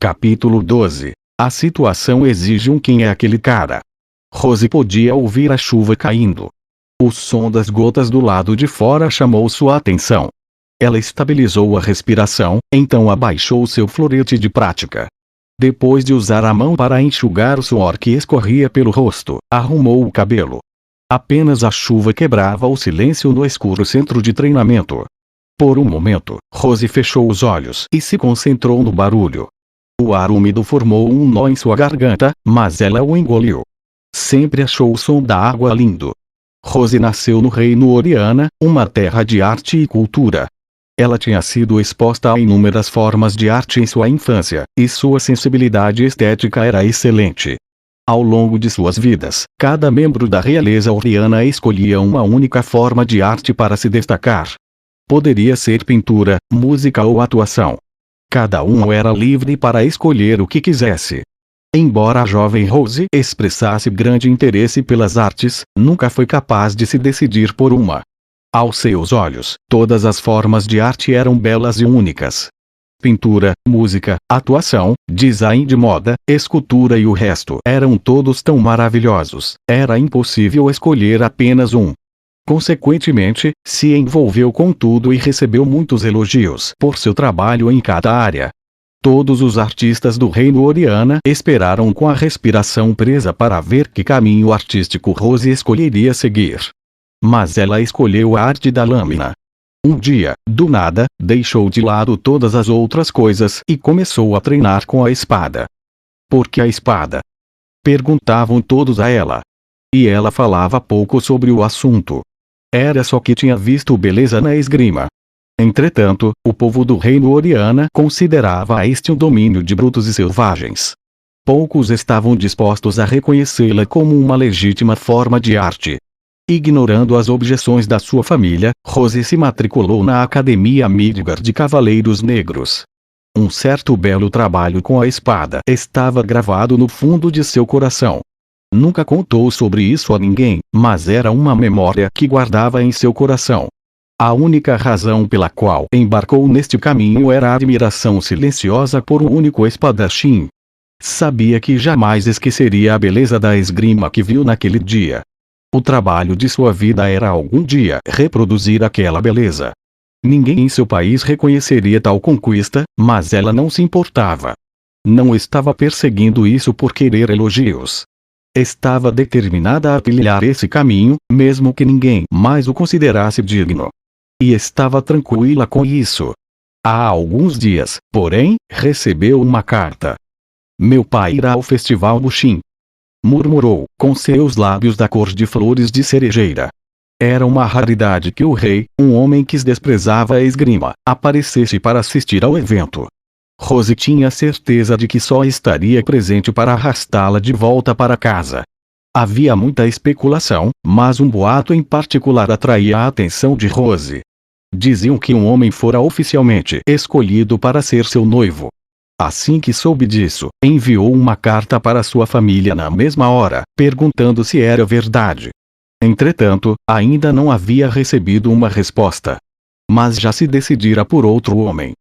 Capítulo 12. A situação exige um quem é aquele cara. Rose podia ouvir a chuva caindo. O som das gotas do lado de fora chamou sua atenção. Ela estabilizou a respiração, então abaixou seu florete de prática. Depois de usar a mão para enxugar o suor que escorria pelo rosto, arrumou o cabelo. Apenas a chuva quebrava o silêncio no escuro centro de treinamento. Por um momento, Rose fechou os olhos e se concentrou no barulho. O ar úmido formou um nó em sua garganta, mas ela o engoliu. Sempre achou o som da água lindo. Rose nasceu no Reino Oriana, uma terra de arte e cultura. Ela tinha sido exposta a inúmeras formas de arte em sua infância, e sua sensibilidade estética era excelente. Ao longo de suas vidas, cada membro da realeza oriana escolhia uma única forma de arte para se destacar. Poderia ser pintura, música ou atuação. Cada um era livre para escolher o que quisesse. Embora a jovem Rose expressasse grande interesse pelas artes, nunca foi capaz de se decidir por uma. Aos seus olhos, todas as formas de arte eram belas e únicas. Pintura, música, atuação, design de moda, escultura e o resto eram todos tão maravilhosos, era impossível escolher apenas um. Consequentemente, se envolveu com tudo e recebeu muitos elogios por seu trabalho em cada área. Todos os artistas do Reino Oriana esperaram com a respiração presa para ver que caminho artístico Rose escolheria seguir. Mas ela escolheu a arte da lâmina. Um dia, do nada, deixou de lado todas as outras coisas e começou a treinar com a espada. Por que a espada? Perguntavam todos a ela. E ela falava pouco sobre o assunto. Era só que tinha visto beleza na esgrima. Entretanto, o povo do Reino Oriana considerava este um domínio de brutos e selvagens. Poucos estavam dispostos a reconhecê-la como uma legítima forma de arte. Ignorando as objeções da sua família, Rose se matriculou na Academia Midgard de Cavaleiros Negros. Um certo belo trabalho com a espada estava gravado no fundo de seu coração. Nunca contou sobre isso a ninguém, mas era uma memória que guardava em seu coração. A única razão pela qual embarcou neste caminho era a admiração silenciosa por um único espadachim. Sabia que jamais esqueceria a beleza da esgrima que viu naquele dia. O trabalho de sua vida era algum dia reproduzir aquela beleza. Ninguém em seu país reconheceria tal conquista, mas ela não se importava. Não estava perseguindo isso por querer elogios. Estava determinada a trilhar esse caminho, mesmo que ninguém mais o considerasse digno. E estava tranquila com isso. Há alguns dias, porém, recebeu uma carta. Meu pai irá ao festival Bushin. Murmurou, com seus lábios da cor de flores de cerejeira. Era uma raridade que o rei, um homem que desprezava a esgrima, aparecesse para assistir ao evento. Rose tinha certeza de que só estaria presente para arrastá-la de volta para casa. Havia muita especulação, mas um boato em particular atraía a atenção de Rose. Diziam que um homem fora oficialmente escolhido para ser seu noivo. Assim que soube disso, enviou uma carta para sua família na mesma hora, perguntando se era verdade. Entretanto, ainda não havia recebido uma resposta. Mas já se decidira por outro homem.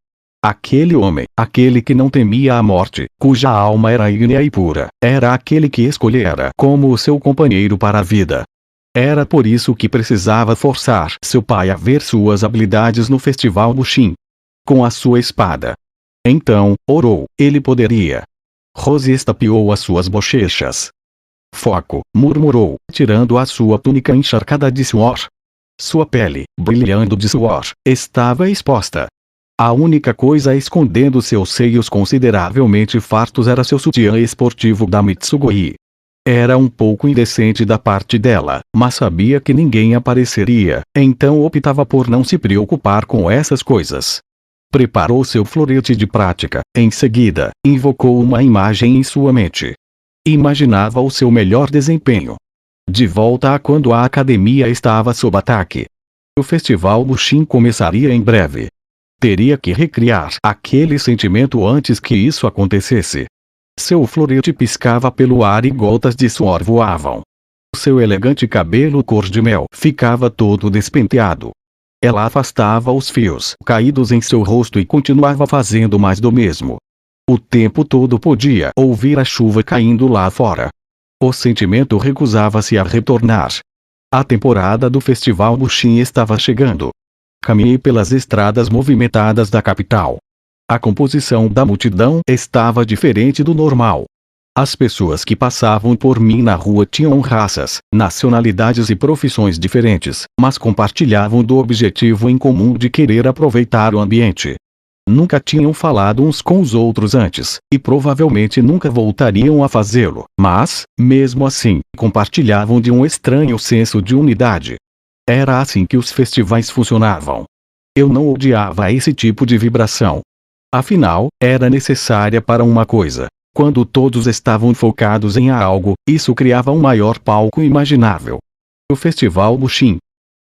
Aquele homem, aquele que não temia a morte, cuja alma era ígnea e pura, era aquele que escolhera como o seu companheiro para a vida. Era por isso que precisava forçar seu pai a ver suas habilidades no festival Bushin. Com a sua espada. Então, orou, ele poderia. Rose estapeou as suas bochechas. Foco, murmurou, tirando a sua túnica encharcada de suor. Sua pele, brilhando de suor, estava exposta. A única coisa escondendo seus seios consideravelmente fartos era seu sutiã esportivo da Mitsugoi. Era um pouco indecente da parte dela, mas sabia que ninguém apareceria, então optava por não se preocupar com essas coisas. Preparou seu florete de prática, em seguida, invocou uma imagem em sua mente. Imaginava o seu melhor desempenho. De volta a quando a academia estava sob ataque. O festival Bushin começaria em breve. Teria que recriar aquele sentimento antes que isso acontecesse. Seu florete piscava pelo ar e gotas de suor voavam. Seu elegante cabelo cor de mel ficava todo despenteado. Ela afastava os fios caídos em seu rosto e continuava fazendo mais do mesmo. O tempo todo podia ouvir a chuva caindo lá fora. O sentimento recusava-se a retornar. A temporada do Festival Buxim estava chegando. Caminhei pelas estradas movimentadas da capital. A composição da multidão estava diferente do normal. As pessoas que passavam por mim na rua tinham raças, nacionalidades e profissões diferentes, mas compartilhavam do objetivo em comum de querer aproveitar o ambiente. Nunca tinham falado uns com os outros antes, e provavelmente nunca voltariam a fazê-lo, mas, mesmo assim, compartilhavam de um estranho senso de unidade. Era assim que os festivais funcionavam. Eu não odiava esse tipo de vibração. Afinal, era necessária para uma coisa. Quando todos estavam focados em algo, isso criava um maior palco imaginável. O Festival Buxim.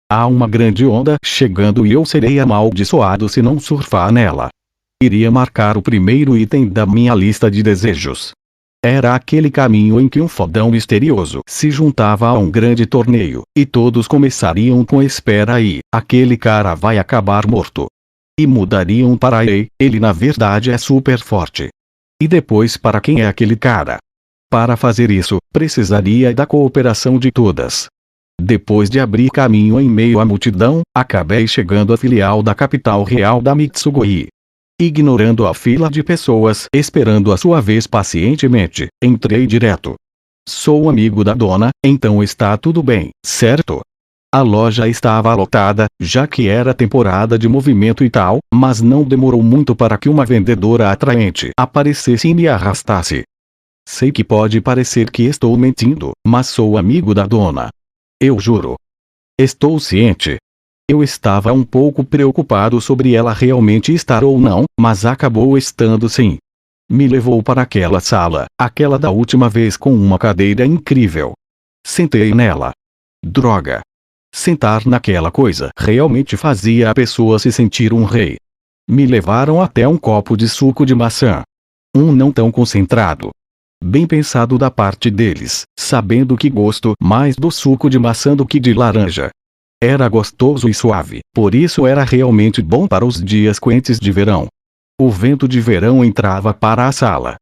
Há uma grande onda chegando e eu serei amaldiçoado se não surfar nela. Iria marcar o primeiro item da minha lista de desejos. Era aquele caminho em que um fodão misterioso se juntava a um grande torneio, e todos começariam com espera aí, aquele cara vai acabar morto. E mudariam para ei, ele na verdade é super forte. E depois para quem é aquele cara? Para fazer isso, precisaria da cooperação de todas. Depois de abrir caminho em meio à multidão, acabei chegando à filial da capital real da Mitsugoi. Ignorando a fila de pessoas esperando a sua vez pacientemente, entrei direto. Sou amigo da dona, então está tudo bem, certo? A loja estava lotada, já que era temporada de movimento e tal, mas não demorou muito para que uma vendedora atraente aparecesse e me arrastasse. Sei que pode parecer que estou mentindo, mas sou amigo da dona. Eu juro. Estou ciente. Eu estava um pouco preocupado sobre ela realmente estar ou não, mas acabou estando sim. Me levou para aquela sala, aquela da última vez com uma cadeira incrível. Sentei nela. Droga. Sentar naquela coisa realmente fazia a pessoa se sentir um rei. Me levaram até um copo de suco de maçã. Um não tão concentrado. Bem pensado da parte deles, sabendo que gosto mais do suco de maçã do que de laranja. Era gostoso e suave, por isso era realmente bom para os dias quentes de verão. O vento de verão entrava para a sala.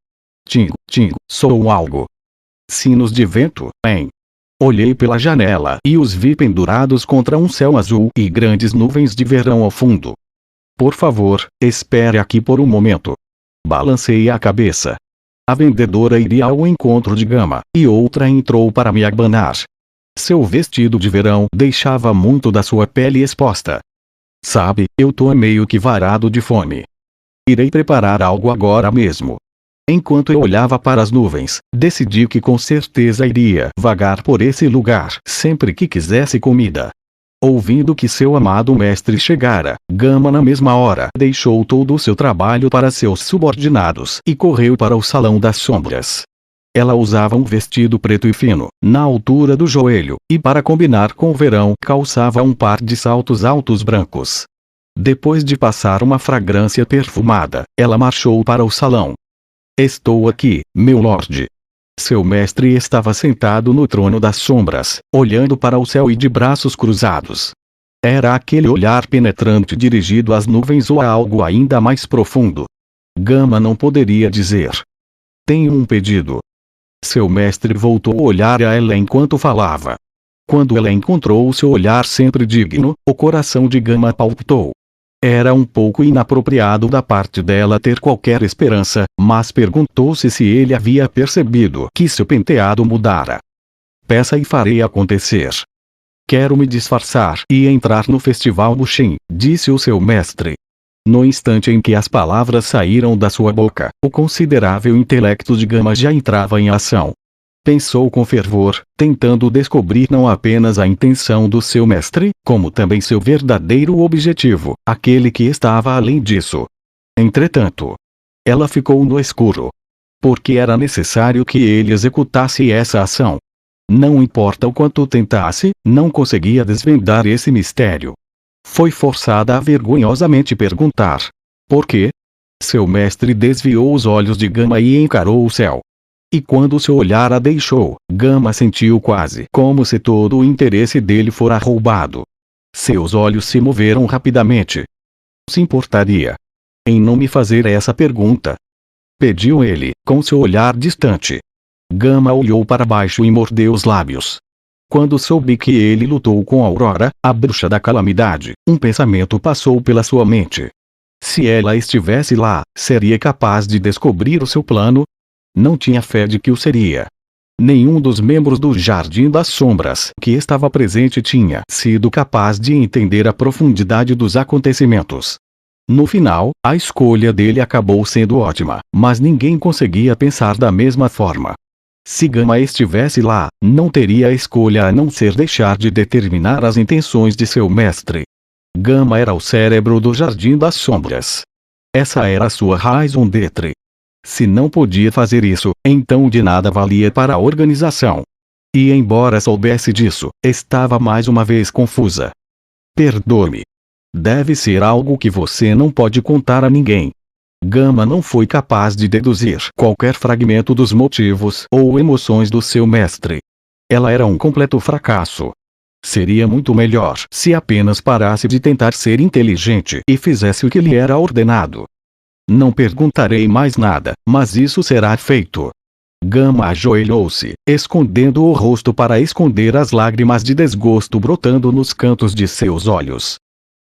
Tingo, tingo, soou algo. Sinos de vento, hein? Olhei pela janela e os vi pendurados contra um céu azul e grandes nuvens de verão ao fundo. Por favor, espere aqui por um momento. Balancei a cabeça. A vendedora iria ao encontro de Gama, e outra entrou para me abanar. Seu vestido de verão deixava muito da sua pele exposta. Sabe, eu tô meio que varado de fome. Irei preparar algo agora mesmo. Enquanto eu olhava para as nuvens, decidi que com certeza iria vagar por esse lugar sempre que quisesse comida. Ouvindo que seu amado mestre chegara, Gama na mesma hora deixou todo o seu trabalho para seus subordinados e correu para o Salão das Sombras. Ela usava um vestido preto e fino, na altura do joelho, e para combinar com o verão calçava um par de saltos altos brancos. Depois de passar uma fragrância perfumada, ela marchou para o salão. Estou aqui, meu lorde. Seu mestre estava sentado no trono das sombras, olhando para o céu e de braços cruzados. Era aquele olhar penetrante dirigido às nuvens ou a algo ainda mais profundo. Gama não poderia dizer. Tenho um pedido. Seu mestre voltou a olhar a ela enquanto falava. Quando ela encontrou seu olhar sempre digno, o coração de Gama palpitou. Era um pouco inapropriado da parte dela ter qualquer esperança, mas perguntou-se se ele havia percebido que seu penteado mudara. Peça e farei acontecer. Quero me disfarçar e entrar no Festival Buxim, disse o seu mestre. No instante em que as palavras saíram da sua boca, o considerável intelecto de Gama já entrava em ação. Pensou com fervor, tentando descobrir não apenas a intenção do seu mestre, como também seu verdadeiro objetivo, aquele que estava além disso. Entretanto, ela ficou no escuro. Porque era necessário que ele executasse essa ação. Não importa o quanto tentasse, não conseguia desvendar esse mistério. Foi forçada a vergonhosamente perguntar: por quê? Seu mestre desviou os olhos de Gama e encarou o céu. E quando seu olhar a deixou, Gama sentiu quase como se todo o interesse dele fora roubado. Seus olhos se moveram rapidamente. Se importaria em não me fazer essa pergunta? Pediu ele, com seu olhar distante. Gama olhou para baixo e mordeu os lábios. Quando soube que ele lutou com Aurora, a bruxa da calamidade, um pensamento passou pela sua mente. Se ela estivesse lá, seria capaz de descobrir o seu plano? Não tinha fé de que o seria. Nenhum dos membros do Jardim das Sombras que estava presente tinha sido capaz de entender a profundidade dos acontecimentos. No final, a escolha dele acabou sendo ótima, mas ninguém conseguia pensar da mesma forma. Se Gama estivesse lá, não teria escolha a não ser deixar de determinar as intenções de seu mestre. Gama era o cérebro do Jardim das Sombras. Essa era a sua raison d'être. Se não podia fazer isso, então de nada valia para a organização. E embora soubesse disso, estava mais uma vez confusa. Perdoe-me. Deve ser algo que você não pode contar a ninguém. Gama não foi capaz de deduzir qualquer fragmento dos motivos ou emoções do seu mestre. Ela era um completo fracasso. Seria muito melhor se apenas parasse de tentar ser inteligente e fizesse o que lhe era ordenado. Não perguntarei mais nada, mas isso será feito. Gama ajoelhou-se, escondendo o rosto para esconder as lágrimas de desgosto brotando nos cantos de seus olhos.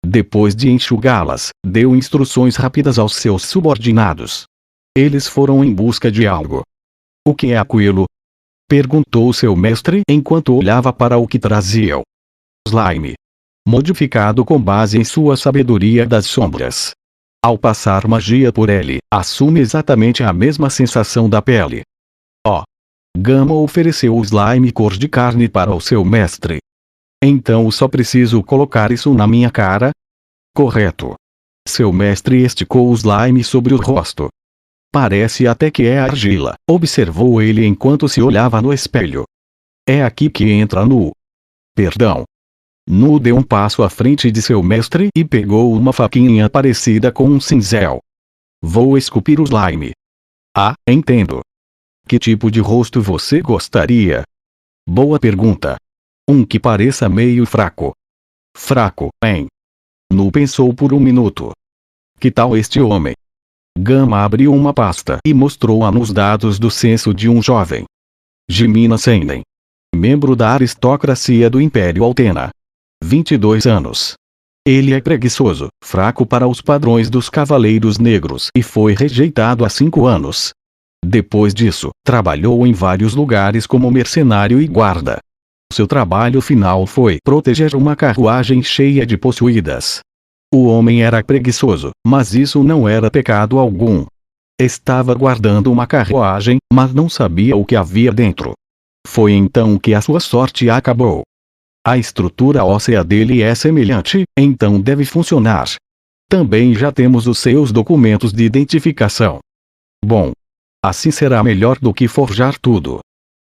Depois de enxugá-las, deu instruções rápidas aos seus subordinados. Eles foram em busca de algo. O que é aquilo? Perguntou seu mestre enquanto olhava para o que traziam. Slime. Modificado com base em sua sabedoria das sombras. Ao passar magia por ele, assume exatamente a mesma sensação da pele. Gama ofereceu o slime cor de carne para o seu mestre. Então só preciso colocar isso na minha cara? Correto. Seu mestre esticou o slime sobre o rosto. Parece até que é argila, observou ele enquanto se olhava no espelho. É aqui que entra Nu. Perdão. Nu deu um passo à frente de seu mestre e pegou uma faquinha parecida com um cinzel. Vou esculpir o slime. Ah, entendo. Que tipo de rosto você gostaria? Boa pergunta. Um que pareça meio fraco. Fraco, hein? Nu pensou por um minuto. Que tal este homem? Gama abriu uma pasta e mostrou-a nos dados do censo de um jovem. Jimina Senden. Membro da aristocracia do Império Altena. 22 anos. Ele é preguiçoso, fraco para os padrões dos Cavaleiros Negros e foi rejeitado há 5 anos. Depois disso, trabalhou em vários lugares como mercenário e guarda. Seu trabalho final foi proteger uma carruagem cheia de possuídas. O homem era preguiçoso, mas isso não era pecado algum. Estava guardando uma carruagem, mas não sabia o que havia dentro. Foi então que a sua sorte acabou. A estrutura óssea dele é semelhante, então deve funcionar. Também já temos os seus documentos de identificação. Bom. Assim será melhor do que forjar tudo.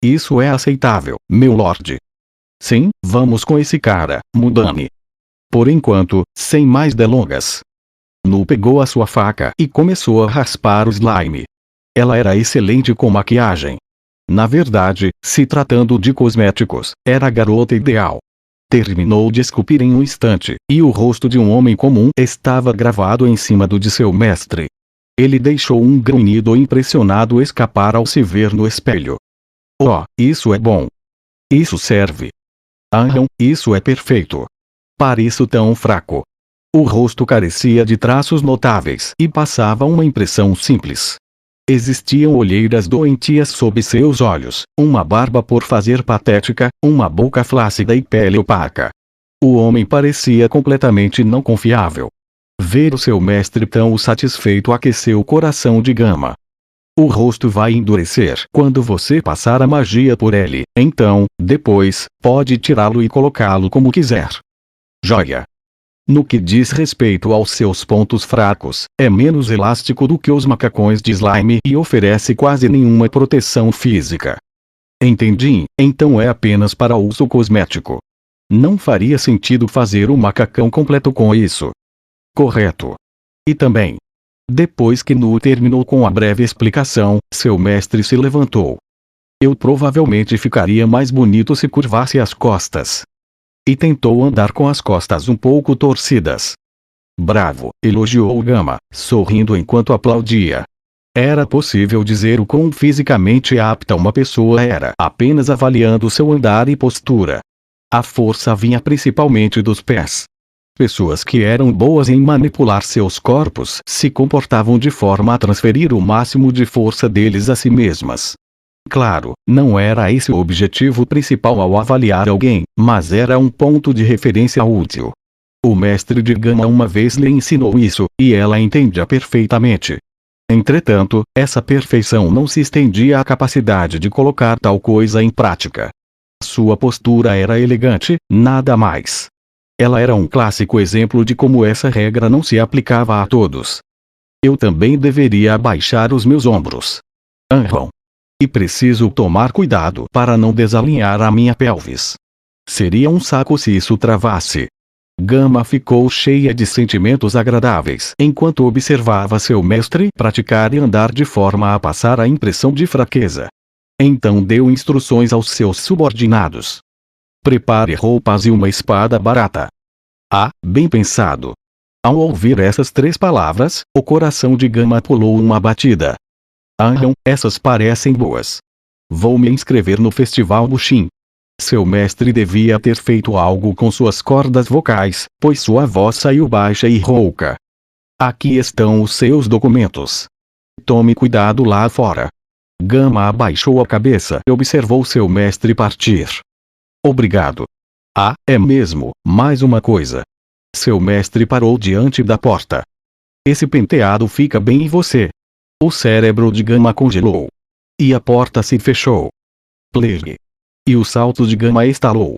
Isso é aceitável, meu lord. Sim, vamos com esse cara, Mudane. Por enquanto, sem mais delongas. Nu pegou a sua faca e começou a raspar o slime. Ela era excelente com maquiagem. Na verdade, se tratando de cosméticos, era a garota ideal. Terminou de esculpir em um instante, e o rosto de um homem comum estava gravado em cima do de seu mestre. Ele deixou um grunhido impressionado escapar ao se ver no espelho. Oh, isso é bom. Isso serve. Não, isso é perfeito. Pareço tão fraco. O rosto carecia de traços notáveis e passava uma impressão simples. Existiam olheiras doentias sob seus olhos, uma barba por fazer patética, uma boca flácida e pele opaca. O homem parecia completamente não confiável. Ver o seu mestre tão satisfeito aqueceu o coração de Gama. O rosto vai endurecer quando você passar a magia por ele, então, depois, pode tirá-lo e colocá-lo como quiser. Joia. No que diz respeito aos seus pontos fracos, é menos elástico do que os macacões de slime e oferece quase nenhuma proteção física. Entendi, então é apenas para uso cosmético. Não faria sentido fazer um macacão completo com isso. Correto. E também. Depois que Nu terminou com a breve explicação, seu mestre se levantou. Eu provavelmente ficaria mais bonito se curvasse as costas. E tentou andar com as costas um pouco torcidas. Bravo, elogiou Gama, sorrindo enquanto aplaudia. Era possível dizer o quão fisicamente apta uma pessoa era apenas avaliando seu andar e postura. A força vinha principalmente dos pés. Pessoas que eram boas em manipular seus corpos se comportavam de forma a transferir o máximo de força deles a si mesmas. Claro, não era esse o objetivo principal ao avaliar alguém, mas era um ponto de referência útil. O mestre de Gama uma vez lhe ensinou isso, e ela entendia perfeitamente. Entretanto, essa perfeição não se estendia à capacidade de colocar tal coisa em prática. Sua postura era elegante, nada mais. Ela era um clássico exemplo de como essa regra não se aplicava a todos. Eu também deveria abaixar os meus ombros. E preciso tomar cuidado para não desalinhar a minha pelvis. Seria um saco se isso travasse. Gama ficou cheia de sentimentos agradáveis enquanto observava seu mestre praticar e andar de forma a passar a impressão de fraqueza. Então deu instruções aos seus subordinados. Prepare roupas e uma espada barata. Bem pensado. Ao ouvir essas 3 palavras, o coração de Gama pulou uma batida. Essas parecem boas. Vou me inscrever no Festival Bushin. Seu mestre devia ter feito algo com suas cordas vocais, pois sua voz saiu baixa e rouca. Aqui estão os seus documentos. Tome cuidado lá fora. Gama abaixou a cabeça e observou seu mestre partir. Obrigado. É mesmo, mais uma coisa. Seu mestre parou diante da porta. Esse penteado fica bem em você. O cérebro de Gama congelou. E a porta se fechou. Plege. E o salto de Gama estalou.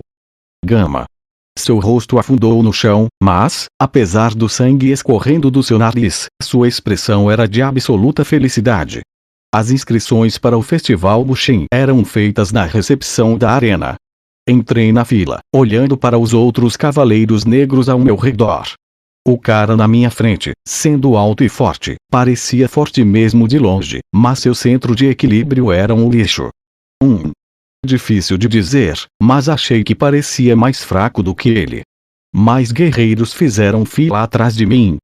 Gama. Seu rosto afundou no chão, mas, apesar do sangue escorrendo do seu nariz, sua expressão era de absoluta felicidade. As inscrições para o Festival Bushin eram feitas na recepção da arena. Entrei na fila, olhando para os outros cavaleiros negros ao meu redor. O cara na minha frente, sendo alto e forte, parecia forte mesmo de longe, mas seu centro de equilíbrio era um lixo. Difícil de dizer, mas achei que parecia mais fraco do que ele. Mais guerreiros fizeram fila atrás de mim.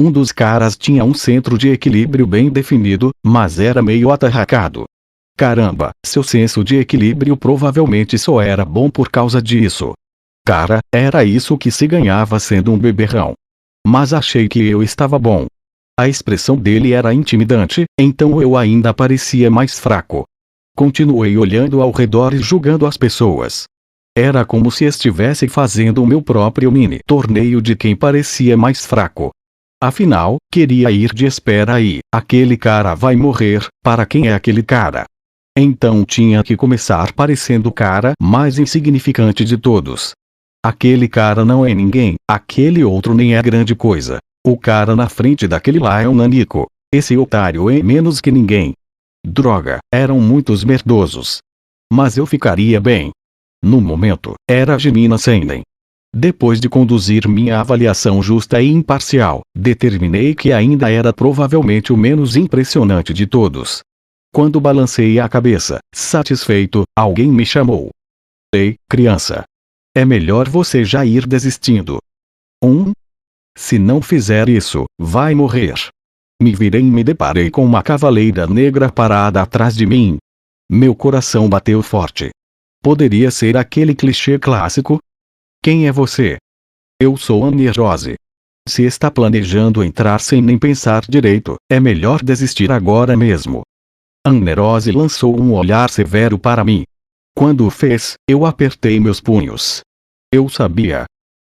Um dos caras tinha um centro de equilíbrio bem definido, mas era meio atarracado. Caramba, seu senso de equilíbrio provavelmente só era bom por causa disso. Cara, era isso que se ganhava sendo um beberrão. Mas achei que eu estava bom. A expressão dele era intimidante, então eu ainda parecia mais fraco. Continuei olhando ao redor e julgando as pessoas. Era como se estivesse fazendo o meu próprio mini torneio de quem parecia mais fraco. Afinal, queria ir de espera aí, aquele cara vai morrer, para quem é aquele cara? Então tinha que começar parecendo o cara mais insignificante de todos. Aquele cara não é ninguém, aquele outro nem é grande coisa. O cara na frente daquele lá é um nanico. Esse otário é menos que ninguém. Droga, eram muitos merdosos. Mas eu ficaria bem. No momento, era Gemina Senden. Depois de conduzir minha avaliação justa e imparcial, determinei que ainda era provavelmente o menos impressionante de todos. Quando balancei a cabeça, satisfeito, alguém me chamou. Ei, criança. É melhor você já ir desistindo. Se não fizer isso, vai morrer. Me virei e me deparei com uma cavaleira negra parada atrás de mim. Meu coração bateu forte. Poderia ser aquele clichê clássico? Quem é você? Eu sou Anne Rose. Se está planejando entrar sem nem pensar direito, é melhor desistir agora mesmo. Anne Rose lançou um olhar severo para mim. Quando o fez, eu apertei meus punhos. Eu sabia.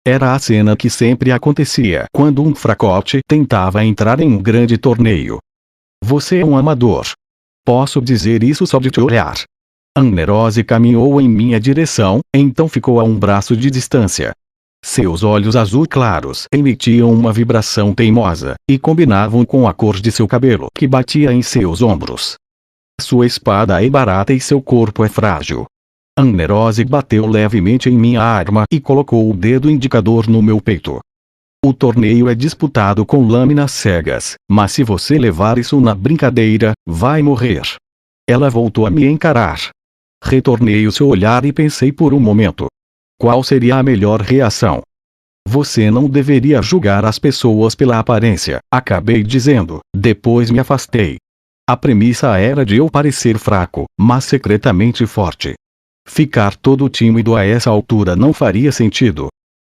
Era a cena que sempre acontecia quando um fracote tentava entrar em um grande torneio. Você é um amador. Posso dizer isso só de te olhar. Anne Rose caminhou em minha direção, então ficou a um braço de distância. Seus olhos azul claros emitiam uma vibração teimosa, e combinavam com a cor de seu cabelo que batia em seus ombros. Sua espada é barata e seu corpo é frágil. Anne Rose bateu levemente em minha arma e colocou o dedo indicador no meu peito. O torneio é disputado com lâminas cegas, mas se você levar isso na brincadeira, vai morrer. Ela voltou a me encarar. Retornei o seu olhar e pensei por um momento. Qual seria a melhor reação? Você não deveria julgar as pessoas pela aparência, acabei dizendo, depois me afastei. A premissa era de eu parecer fraco, mas secretamente forte. Ficar todo tímido a essa altura não faria sentido.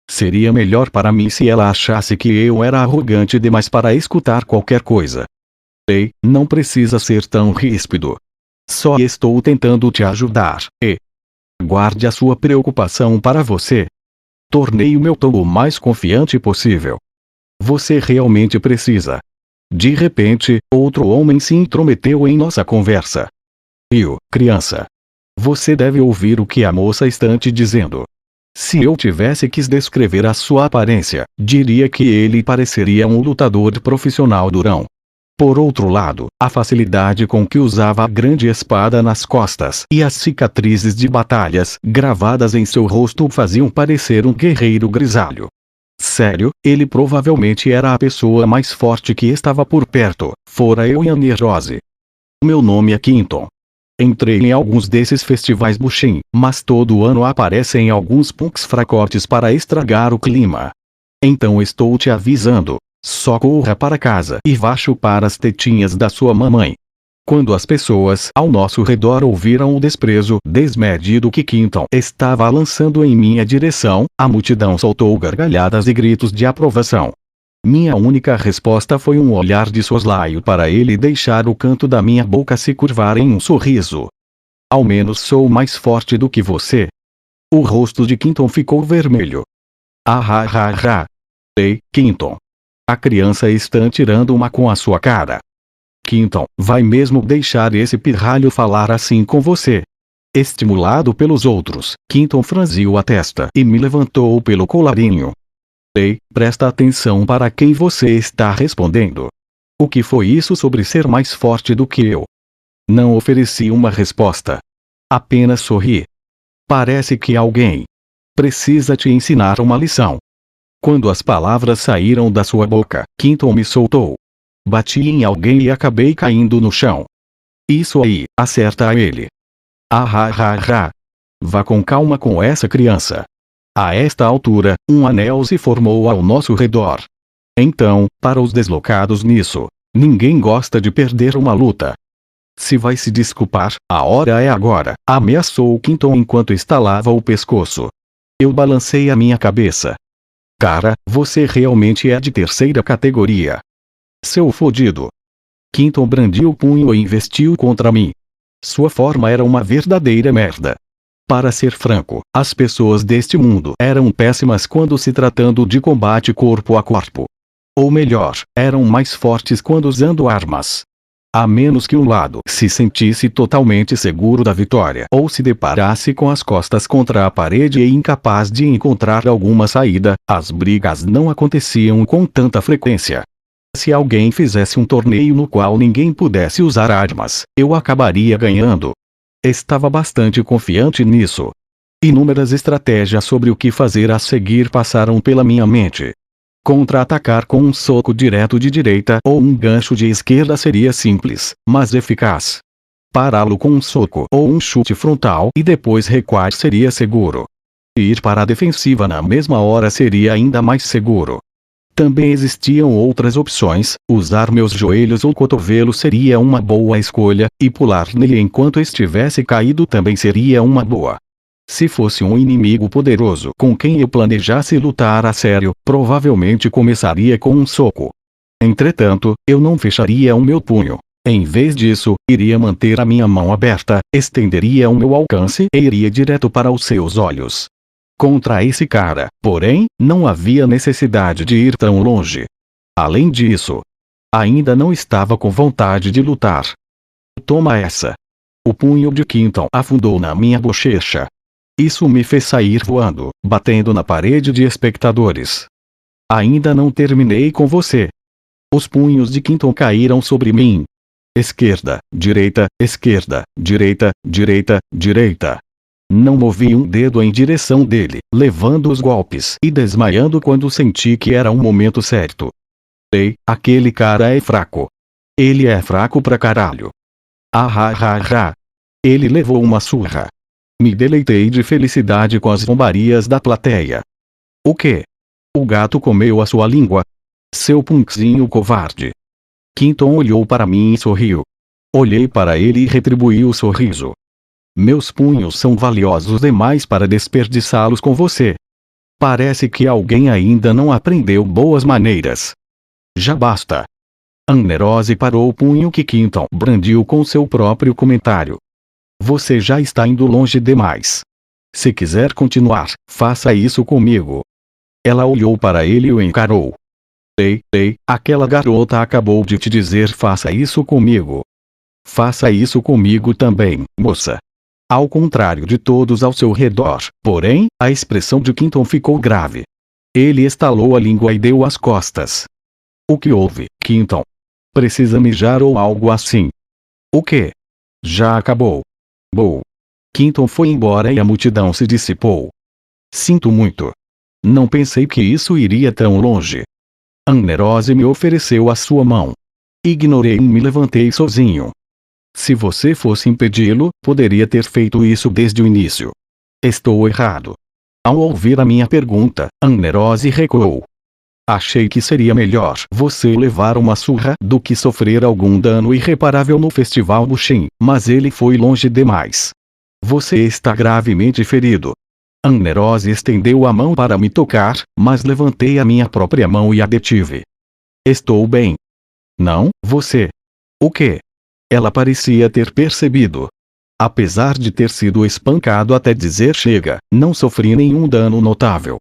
Seria melhor para mim se ela achasse que eu era arrogante demais para escutar qualquer coisa. Ei, não precisa ser tão ríspido. Só estou tentando te ajudar, e guarde a sua preocupação para você. Tornei o meu tom o mais confiante possível. Você realmente precisa. De repente, outro homem se intrometeu em nossa conversa. Criança. Você deve ouvir o que a moça está te dizendo. Se eu tivesse que descrever a sua aparência, diria que ele pareceria um lutador profissional durão. Por outro lado, a facilidade com que usava a grande espada nas costas e as cicatrizes de batalhas gravadas em seu rosto o faziam parecer um guerreiro grisalho. Sério, ele provavelmente era a pessoa mais forte que estava por perto, fora eu e a neurose. Meu nome é Quinton. Entrei em alguns desses festivais Bushin, mas todo ano aparecem alguns punks fracotes para estragar o clima. Então estou te avisando. Só corra para casa e vá chupar as tetinhas da sua mamãe. Quando as pessoas ao nosso redor ouviram o desprezo desmedido que Quinton estava lançando em minha direção, a multidão soltou gargalhadas e gritos de aprovação. Minha única resposta foi um olhar de soslaio para ele deixar o canto da minha boca se curvar em um sorriso. Ao menos sou mais forte do que você. O rosto de Quinton ficou vermelho. Ei, Quinton. A criança está tirando uma com a sua cara. Quinton, vai mesmo deixar esse pirralho falar assim com você? Estimulado pelos outros, Quinton franziu a testa e me levantou pelo colarinho. Ei, presta atenção para quem você está respondendo. O que foi isso sobre ser mais forte do que eu? Não ofereci uma resposta. Apenas sorri. Parece que alguém precisa te ensinar uma lição. Quando as palavras saíram da sua boca, Quinton me soltou. Bati em alguém e acabei caindo no chão. Isso aí, acerta a ele. Vá com calma com essa criança. A esta altura, um anel se formou ao nosso redor. Então, para os deslocados nisso, ninguém gosta de perder uma luta. Se vai se desculpar, a hora é agora, ameaçou Quinton enquanto estalava o pescoço. Eu balancei a minha cabeça. Cara, você realmente é de terceira categoria. Seu fodido. Quinton brandiu o punho e investiu contra mim. Sua forma era uma verdadeira merda. Para ser franco, as pessoas deste mundo eram péssimas quando se tratando de combate corpo a corpo. Ou melhor, eram mais fortes quando usando armas. A menos que um lado se sentisse totalmente seguro da vitória ou se deparasse com as costas contra a parede e incapaz de encontrar alguma saída, as brigas não aconteciam com tanta frequência. Se alguém fizesse um torneio no qual ninguém pudesse usar armas, eu acabaria ganhando. Estava bastante confiante nisso. Inúmeras estratégias sobre o que fazer a seguir passaram pela minha mente. Contra-atacar com um soco direto de direita ou um gancho de esquerda seria simples, mas eficaz. Pará-lo com um soco ou um chute frontal e depois recuar seria seguro. Ir para a defensiva na mesma hora seria ainda mais seguro. Também existiam outras opções, usar meus joelhos ou cotovelos seria uma boa escolha, e pular nele enquanto estivesse caído também seria uma boa. Se fosse um inimigo poderoso com quem eu planejasse lutar a sério, provavelmente começaria com um soco. Entretanto, eu não fecharia o meu punho. Em vez disso, iria manter a minha mão aberta, estenderia o meu alcance e iria direto para os seus olhos. Contra esse cara, porém, não havia necessidade de ir tão longe. Além disso, ainda não estava com vontade de lutar. Toma essa. O punho de Quinton afundou na minha bochecha. Isso me fez sair voando, batendo na parede de espectadores. Ainda não terminei com você. Os punhos de Quinton caíram sobre mim. Esquerda, direita, esquerda, direita, direita, direita. Não movi um dedo em direção dele, levando os golpes e desmaiando quando senti que era um momento certo. Ei, aquele cara é fraco. Ele é fraco pra caralho. Ele levou uma surra. Me deleitei de felicidade com as zombarias da plateia. O quê? O gato comeu a sua língua? Seu punkzinho covarde. Quinton olhou para mim e sorriu. Olhei para ele e retribuí o sorriso. Meus punhos são valiosos demais para desperdiçá-los com você. Parece que alguém ainda não aprendeu boas maneiras. Já basta. Annerose parou o punho que Quinton brandiu com seu próprio comentário. Você já está indo longe demais. Se quiser continuar, faça isso comigo. Ela olhou para ele e o encarou. Ei, aquela garota acabou de te dizer faça isso comigo. Faça isso comigo também, moça. Ao contrário de todos ao seu redor, porém, a expressão de Quinton ficou grave. Ele estalou a língua e deu as costas. O que houve, Quinton? Precisa mijar ou algo assim? O quê? Já acabou. Bom. Quinton foi embora e a multidão se dissipou. Sinto muito. Não pensei que isso iria tão longe. Annerose me ofereceu a sua mão. Ignorei e me levantei sozinho. Se você fosse impedi-lo, poderia ter feito isso desde o início. Estou errado. Ao ouvir a minha pergunta, Annerose recuou. Achei que seria melhor você levar uma surra do que sofrer algum dano irreparável no Festival Bushin, mas ele foi longe demais. Você está gravemente ferido. Annerose estendeu a mão para me tocar, mas levantei a minha própria mão e a detive. Estou bem. Não, você. O quê? Ela parecia ter percebido. Apesar de ter sido espancado até dizer chega, não sofri nenhum dano notável.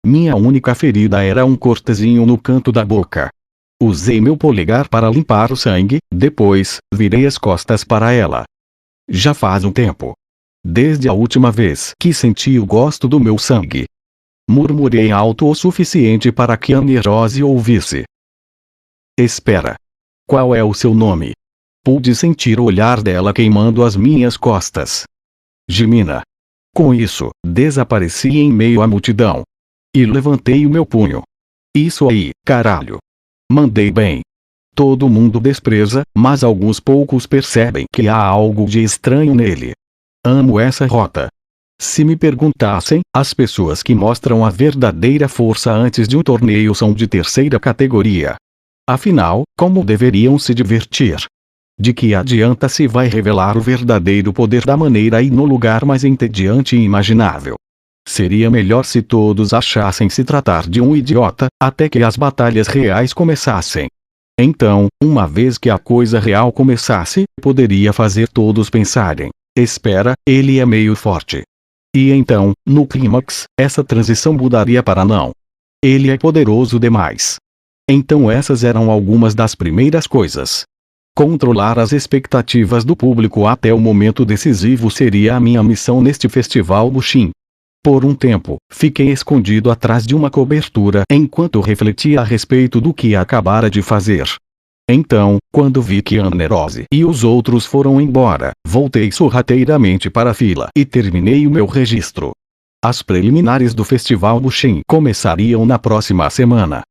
Minha única ferida era um cortezinho no canto da boca. Usei meu polegar para limpar o sangue, depois, virei as costas para ela. Já faz um tempo. Desde a última vez que senti o gosto do meu sangue. Murmurei alto o suficiente para que Annerose ouvisse. Espera. Qual é o seu nome? Pude sentir o olhar dela queimando as minhas costas. Jimina. Com isso, desapareci em meio à multidão. E levantei o meu punho. Isso aí, caralho. Mandei bem. Todo mundo despreza, mas alguns poucos percebem que há algo de estranho nele. Amo essa rota. Se me perguntassem, as pessoas que mostram a verdadeira força antes de um torneio são de terceira categoria. Afinal, como deveriam se divertir? De que adianta se vai revelar o verdadeiro poder da maneira e no lugar mais entediante e imaginável? Seria melhor se todos achassem se tratar de um idiota, até que as batalhas reais começassem. Então, uma vez que a coisa real começasse, poderia fazer todos pensarem: espera, ele é meio forte. E então, no clímax, essa transição mudaria para não. Ele é poderoso demais. Então essas eram algumas das primeiras coisas. Controlar as expectativas do público até o momento decisivo seria a minha missão neste festival Bushin. Por um tempo, fiquei escondido atrás de uma cobertura enquanto refletia a respeito do que acabara de fazer. Então, quando vi que Annerose e os outros foram embora, voltei sorrateiramente para a fila e terminei o meu registro. As preliminares do festival Bushin começariam na próxima semana.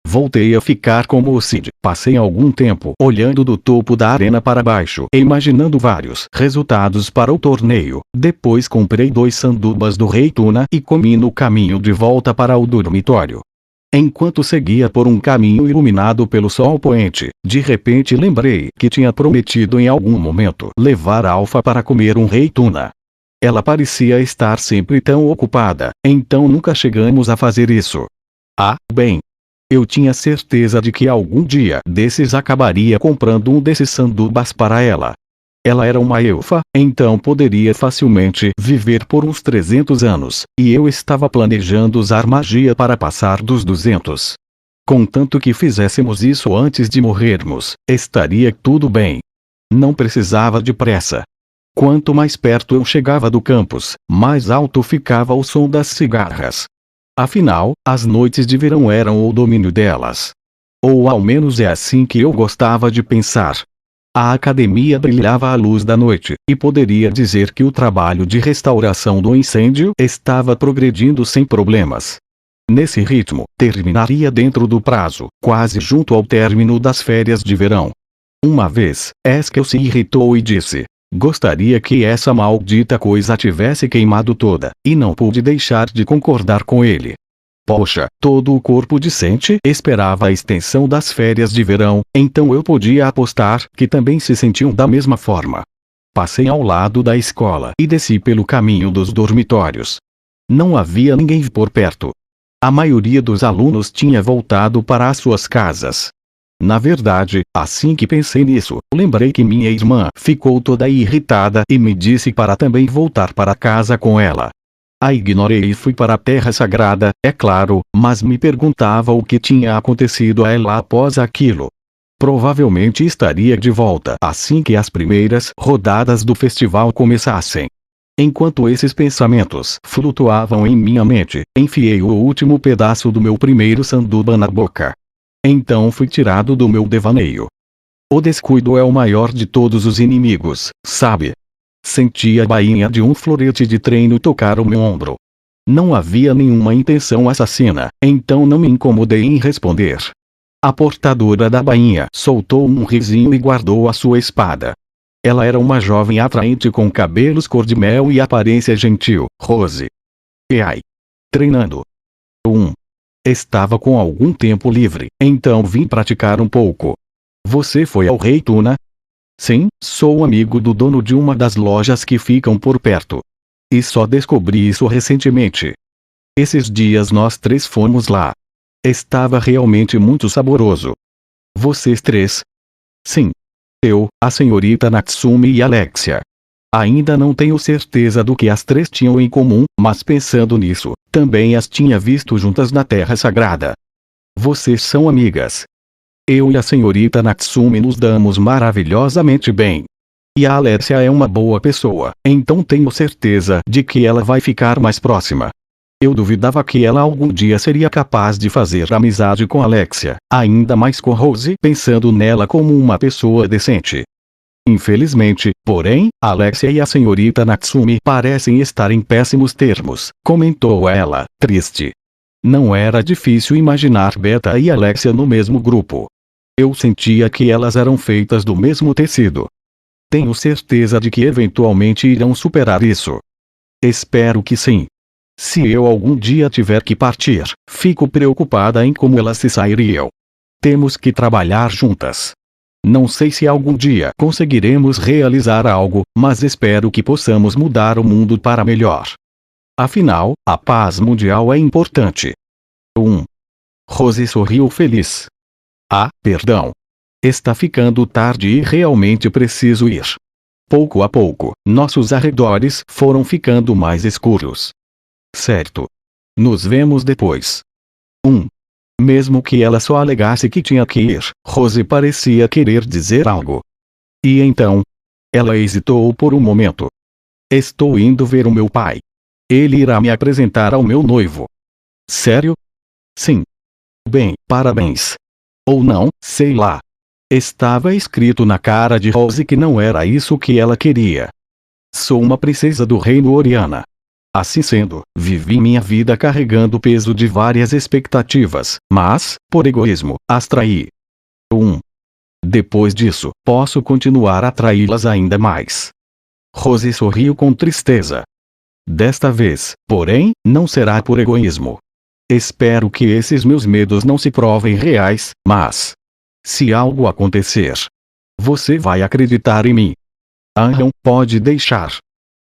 Voltei a ficar como o Cid. Passei algum tempo olhando do topo da arena para baixo e imaginando vários resultados para o torneio. Depois comprei 2 sandubas do Rei Tuna e comi no caminho de volta para o dormitório. Enquanto seguia por um caminho iluminado pelo sol poente, de repente lembrei que tinha prometido em algum momento levar Alpha para comer um Rei Tuna. Ela parecia estar sempre tão ocupada, então nunca chegamos a fazer isso. Ah, bem. Eu tinha certeza de que algum dia desses acabaria comprando um desses sandubas para ela. Ela era uma elfa, então poderia facilmente viver por uns 300 anos, e eu estava planejando usar magia para passar dos 200. Contanto que fizéssemos isso antes de morrermos, estaria tudo bem. Não precisava de pressa. Quanto mais perto eu chegava do campus, mais alto ficava o som das cigarras. Afinal, as noites de verão eram o domínio delas. Ou ao menos é assim que eu gostava de pensar. A academia brilhava à luz da noite, e poderia dizer que o trabalho de restauração do incêndio estava progredindo sem problemas. Nesse ritmo, terminaria dentro do prazo, quase junto ao término das férias de verão. Uma vez, Eskel se irritou e disse: gostaria que essa maldita coisa tivesse queimado toda, e não pude deixar de concordar com ele. Poxa, todo o corpo discente esperava a extensão das férias de verão, então eu podia apostar que também se sentiam da mesma forma. Passei ao lado da escola e desci pelo caminho dos dormitórios. Não havia ninguém por perto. A maioria dos alunos tinha voltado para as suas casas. Na verdade, assim que pensei nisso, lembrei que minha irmã ficou toda irritada e me disse para também voltar para casa com ela. A ignorei e fui para a Terra Sagrada, é claro, mas me perguntava o que tinha acontecido a ela após aquilo. Provavelmente estaria de volta assim que as primeiras rodadas do festival começassem. Enquanto esses pensamentos flutuavam em minha mente, enfiei o último pedaço do meu primeiro sanduba na boca. Então fui tirado do meu devaneio. O descuido é o maior de todos os inimigos, sabe? Senti a bainha de um florete de treino tocar o meu ombro. Não havia nenhuma intenção assassina, então não me incomodei em responder. A portadora da bainha soltou um risinho e guardou a sua espada. Ela era uma jovem atraente com cabelos cor-de-mel e aparência gentil, Rose. E ai. Treinando. Estava com algum tempo livre, então vim praticar um pouco. Você foi ao Rei Tuna? Sim, sou amigo do dono de uma das lojas que ficam por perto. E só descobri isso recentemente. Esses dias nós três fomos lá. Estava realmente muito saboroso. Vocês três? Sim. Eu, a senhorita Natsumi e Alexia. Ainda não tenho certeza do que as três tinham em comum, mas pensando nisso, também as tinha visto juntas na Terra Sagrada. Vocês são amigas. Eu e a senhorita Natsumi nos damos maravilhosamente bem. E a Alexia é uma boa pessoa, então tenho certeza de que ela vai ficar mais próxima. Eu duvidava que ela algum dia seria capaz de fazer amizade com Alexia, ainda mais com Rose, pensando nela como uma pessoa decente. Infelizmente, porém, Alexia e a senhorita Natsumi parecem estar em péssimos termos, comentou ela, triste. Não era difícil imaginar Beta e Alexia no mesmo grupo. Eu sentia que elas eram feitas do mesmo tecido. Tenho certeza de que eventualmente irão superar isso. Espero que sim. Se eu algum dia tiver que partir, fico preocupada em como elas se sairiam. Temos que trabalhar juntas. Não sei se algum dia conseguiremos realizar algo, mas espero que possamos mudar o mundo para melhor. Afinal, a paz mundial é importante. Rose sorriu feliz. Ah, perdão. Está ficando tarde e realmente preciso ir. Pouco a pouco, nossos arredores foram ficando mais escuros. Certo. Nos vemos depois. Mesmo que ela só alegasse que tinha que ir, Rose parecia querer dizer algo. E então? Ela hesitou por um momento. Estou indo ver o meu pai. Ele irá me apresentar ao meu noivo. Sério? Sim. Bem, parabéns. Ou não, sei lá. Estava escrito na cara de Rose que não era isso que ela queria. Sou uma princesa do reino Oriana. Assim sendo, vivi minha vida carregando o peso de várias expectativas, mas, por egoísmo, as traí. Depois disso, posso continuar a traí-las ainda mais. Rose sorriu com tristeza. Desta vez, porém, não será por egoísmo. Espero que esses meus medos não se provem reais, mas... se algo acontecer, você vai acreditar em mim. Não pode deixar.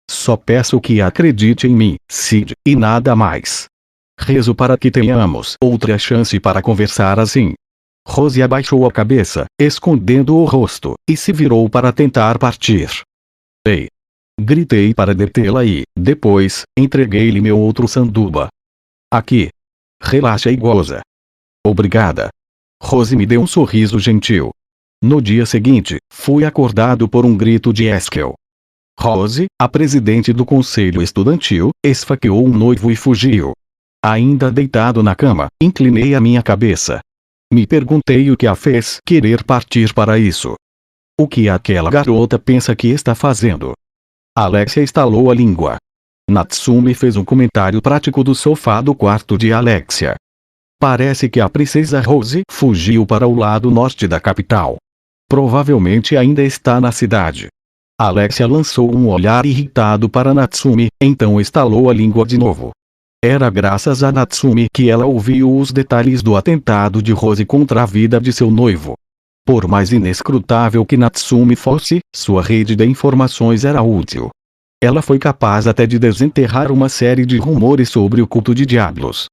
Só peço que acredite em mim, Sid, e nada mais. Rezo para que tenhamos outra chance para conversar assim. Rose abaixou a cabeça, escondendo o rosto, e se virou para tentar partir. Ei! Gritei para detê-la e, depois, entreguei-lhe meu outro sanduba. Aqui. Relaxa e goza. Obrigada. Rose me deu um sorriso gentil. No dia seguinte, fui acordado por um grito de Eskel. Rose, a presidente do conselho estudantil, esfaqueou um noivo e fugiu. Ainda deitado na cama, inclinei a minha cabeça. Me perguntei o que a fez querer partir para isso. O que aquela garota pensa que está fazendo? Alexia estalou a língua. Natsumi fez um comentário prático do sofá do quarto de Alexia. Parece que a princesa Rose fugiu para o lado norte da capital. Provavelmente ainda está na cidade. Alexia lançou um olhar irritado para Natsumi, então estalou a língua de novo. Era graças a Natsumi que ela ouviu os detalhes do atentado de Rose contra a vida de seu noivo. Por mais inescrutável que Natsumi fosse, sua rede de informações era útil. Ela foi capaz até de desenterrar uma série de rumores sobre o culto de diablos.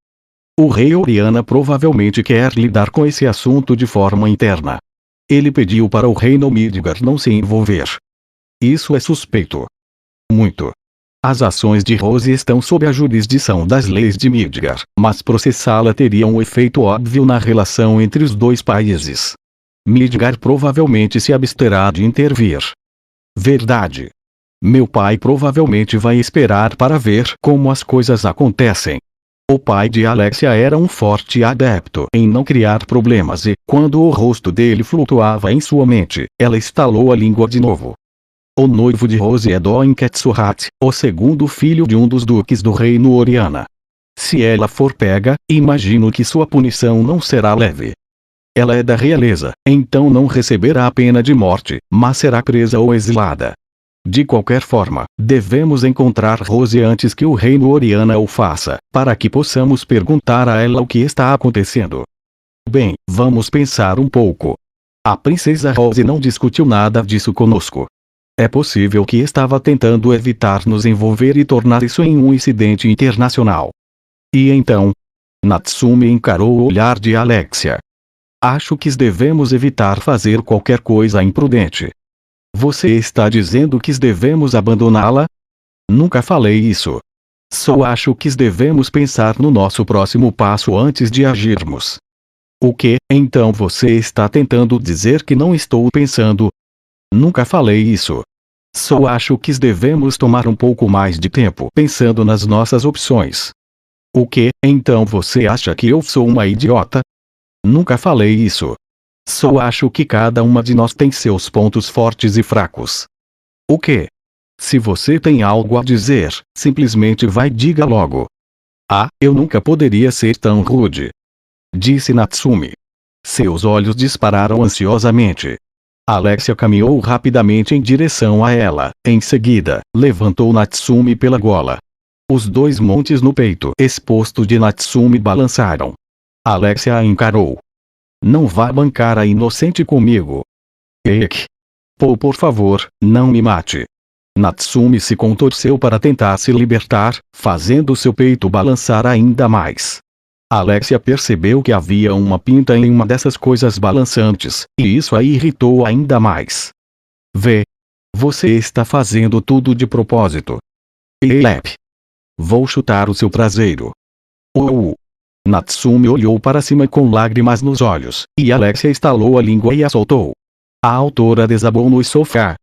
O rei Oriana provavelmente quer lidar com esse assunto de forma interna. Ele pediu para o reino Midgar não se envolver. Isso é suspeito. Muito. As ações de Rose estão sob a jurisdição das leis de Midgar, mas processá-la teria um efeito óbvio na relação entre os dois países. Midgar provavelmente se absterá de intervir. Verdade. Meu pai provavelmente vai esperar para ver como as coisas acontecem. O pai de Alexia era um forte adepto em não criar problemas e, quando o rosto dele flutuava em sua mente, ela estalou a língua de novo. O noivo de Rose é Doen Ketsuhat, o segundo filho de um dos duques do reino Oriana. Se ela for pega, imagino que sua punição não será leve. Ela é da realeza, então não receberá a pena de morte, mas será presa ou exilada. De qualquer forma, devemos encontrar Rose antes que o reino Oriana o faça, para que possamos perguntar a ela o que está acontecendo. Bem, vamos pensar um pouco. A princesa Rose não discutiu nada disso conosco. É possível que estava tentando evitar nos envolver e tornar isso em um incidente internacional. E então? Natsumi encarou o olhar de Alexia. Acho que devemos evitar fazer qualquer coisa imprudente. Você está dizendo que devemos abandoná-la? Nunca falei isso. Só acho que devemos pensar no nosso próximo passo antes de agirmos. O que, então você está tentando dizer que não estou pensando? Nunca falei isso. Só acho que devemos tomar um pouco mais de tempo pensando nas nossas opções. O que, então você acha que eu sou uma idiota? Nunca falei isso. Só acho que cada uma de nós tem seus pontos fortes e fracos. O que? Se você tem algo a dizer, simplesmente vai e diga logo. Ah, eu nunca poderia ser tão rude. Disse Natsumi. Seus olhos dispararam ansiosamente. Alexia caminhou rapidamente em direção a ela, em seguida, levantou Natsumi pela gola. Os dois montes no peito exposto de Natsumi balançaram. Alexia a encarou. Não vá bancar a inocente comigo. Eek. Por favor, não me mate. Natsumi se contorceu para tentar se libertar, fazendo seu peito balançar ainda mais. Alexia percebeu que havia uma pinta em uma dessas coisas balançantes, e isso a irritou ainda mais. Vê. Você está fazendo tudo de propósito. Elep. Vou chutar o seu traseiro. Natsumi olhou para cima com lágrimas nos olhos, e Alexia estalou a língua e a soltou. A autora desabou no sofá.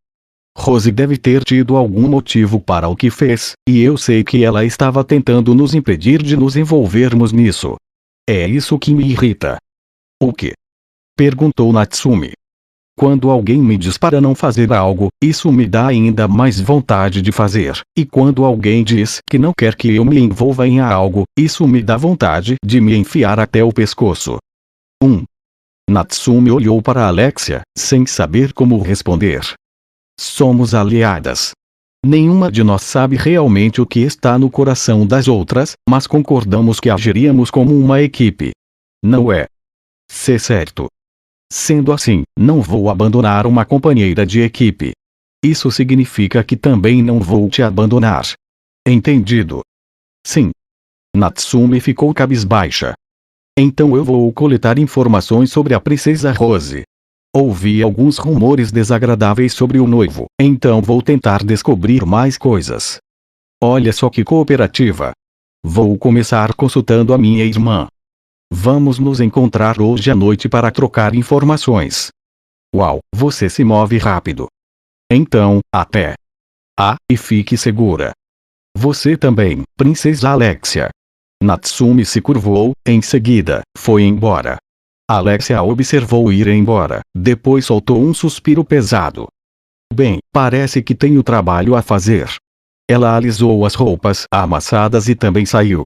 Rose deve ter tido algum motivo para o que fez, e eu sei que ela estava tentando nos impedir de nos envolvermos nisso. É isso que me irrita. O que? Perguntou Natsumi. Quando alguém me diz para não fazer algo, isso me dá ainda mais vontade de fazer, e quando alguém diz que não quer que eu me envolva em algo, isso me dá vontade de me enfiar até o pescoço. Natsumi olhou para Alexia, sem saber como responder. Somos aliadas. Nenhuma de nós sabe realmente o que está no coração das outras, mas concordamos que agiríamos como uma equipe. Não é? Se certo. Sendo assim, não vou abandonar uma companheira de equipe. Isso significa que também não vou te abandonar. Entendido? Sim. Natsumi ficou cabisbaixa. Então eu vou coletar informações sobre a princesa Rose. Ouvi alguns rumores desagradáveis sobre o noivo, então vou tentar descobrir mais coisas. Olha só que cooperativa. Vou começar consultando a minha irmã. Vamos nos encontrar hoje à noite para trocar informações. Uau, você se move rápido. Então, até. Ah, e fique segura. Você também, princesa Alexia. Natsumi se curvou, em seguida, foi embora. Alexia a observou ir embora, depois soltou um suspiro pesado. Bem, parece que tenho trabalho a fazer. Ela alisou as roupas amassadas e também saiu.